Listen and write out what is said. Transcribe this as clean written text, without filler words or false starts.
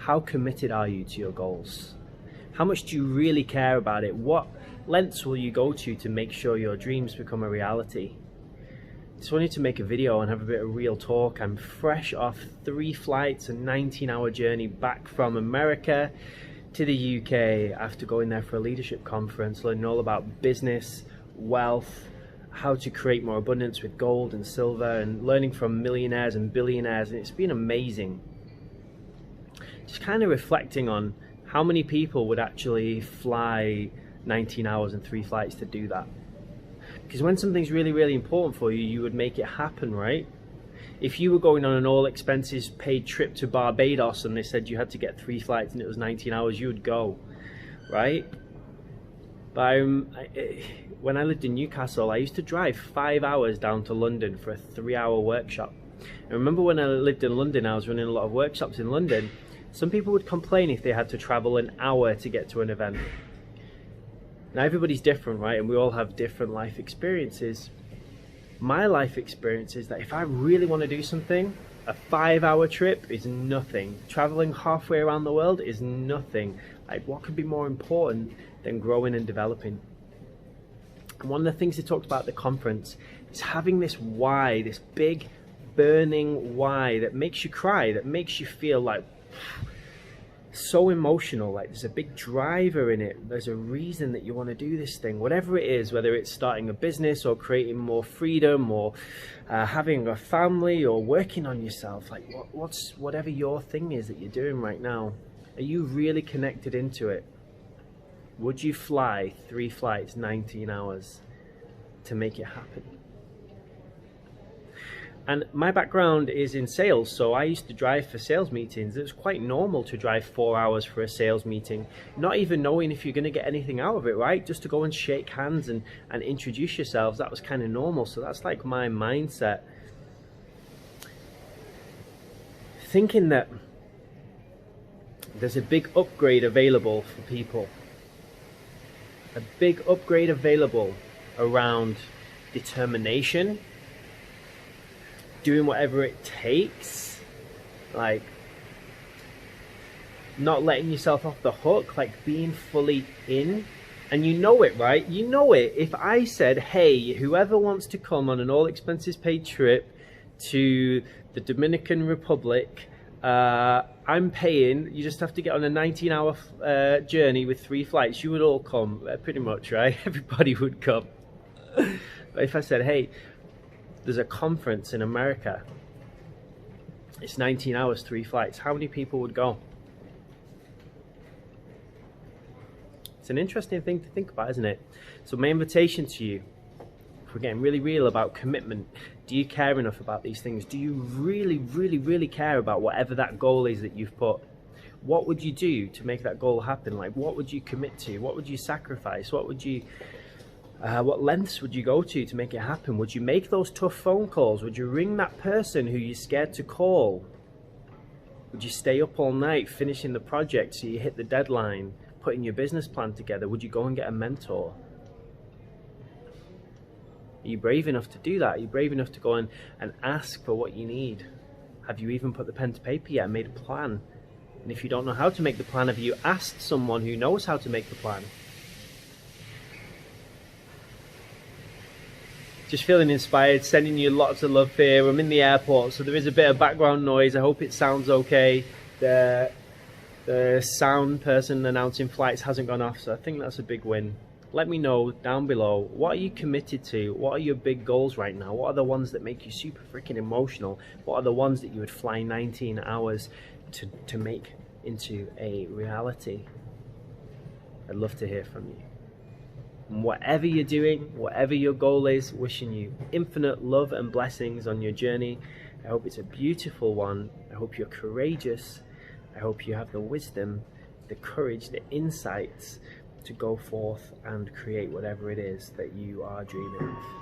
how committed are you to your goals? How much do you really care about it? What lengths will you go to make sure your dreams become a reality? Just wanted to make a video and have a bit of real talk. I'm fresh off 3 flights, a 19-hour journey back from America to the UK after going there for a leadership conference, learning all about business, wealth, how to create more abundance with gold and silver, and learning from millionaires and billionaires, and it's been amazing. Just kind of reflecting on how many people would actually fly 19 hours and 3 flights to do that. Because when something's really, really important for you, you would make it happen, right? If you were going on an all expenses paid trip to Barbados and they said you had to get 3 flights and it was 19 hours, you would go, right? But when I lived in Newcastle, I used to drive 5 hours down to London for a 3-hour workshop. And remember when I lived in London, I was running a lot of workshops in London. Some people would complain if they had to travel an hour to get to an event. Now everybody's different, right? And we all have different life experiences. My life experience is that if I really want to do something, a 5-hour trip is nothing. Traveling halfway around the world is nothing. Like, what could be more important than growing and developing? And one of the things they talked about at the conference is having this why, this big burning why that makes you cry, that makes you feel like so emotional, like there's a big driver in it. There's a reason that you want to do this thing, whatever it is, whether it's starting a business or creating more freedom or having a family or working on yourself. Like whatever your thing is that you're doing right now, are you really connected into it? Would you fly 3 flights, 19 hours to make it happen? And my background is in sales, so I used to drive for sales meetings. It was quite normal to drive 4 hours for a sales meeting, not even knowing if you're going to get anything out of it, right? Just to go and shake hands and introduce yourselves. That was kind of normal. So that's like my mindset. Thinking that there's a big upgrade available for people. A big upgrade available around determination, doing whatever it takes, like not letting yourself off the hook, like being fully in. And you know it, right? You know it. If I said, hey, whoever wants to come on an all expenses paid trip to the Republic, I'm paying, you just have to get on a 19-hour journey with 3 flights, you would all come, pretty much, right? Everybody would come. But if I said, hey, there's a conference in America, it's 19 hours, 3 flights, how many people would go? It's an interesting thing to think about, isn't it? So my invitation to you, if we're getting really real about commitment, do you care enough about these things? Do you really, really, really care about whatever that goal is that you've put? What would you do to make that goal happen? Like, what would you commit to? What would you sacrifice? What would you what lengths would you go to make it happen? Would you make those tough phone calls? Would you ring that person who you're scared to call? Would you stay up all night finishing the project so you hit the deadline, putting your business plan together? Would you go and get a mentor? Are you brave enough to do that? Are you brave enough to go and ask for what you need? Have you even put the pen to paper yet and made a plan? And if you don't know how to make the plan, have you asked someone who knows how to make the plan? Just feeling inspired, sending you lots of love here. I'm in the airport, so there is a bit of background noise. I hope it sounds okay. The sound person announcing flights hasn't gone off, so I think that's a big win. Let me know down below, what are you committed to? What are your big goals right now? What are the ones that make you super freaking emotional? What are the ones that you would fly 19 hours to make into a reality? I'd love to hear from you. And whatever you're doing, whatever your goal is, wishing you infinite love and blessings on your journey. I hope it's a beautiful one. I hope you're courageous. I hope you have the wisdom, the courage, the insights to go forth and create whatever it is that you are dreaming of.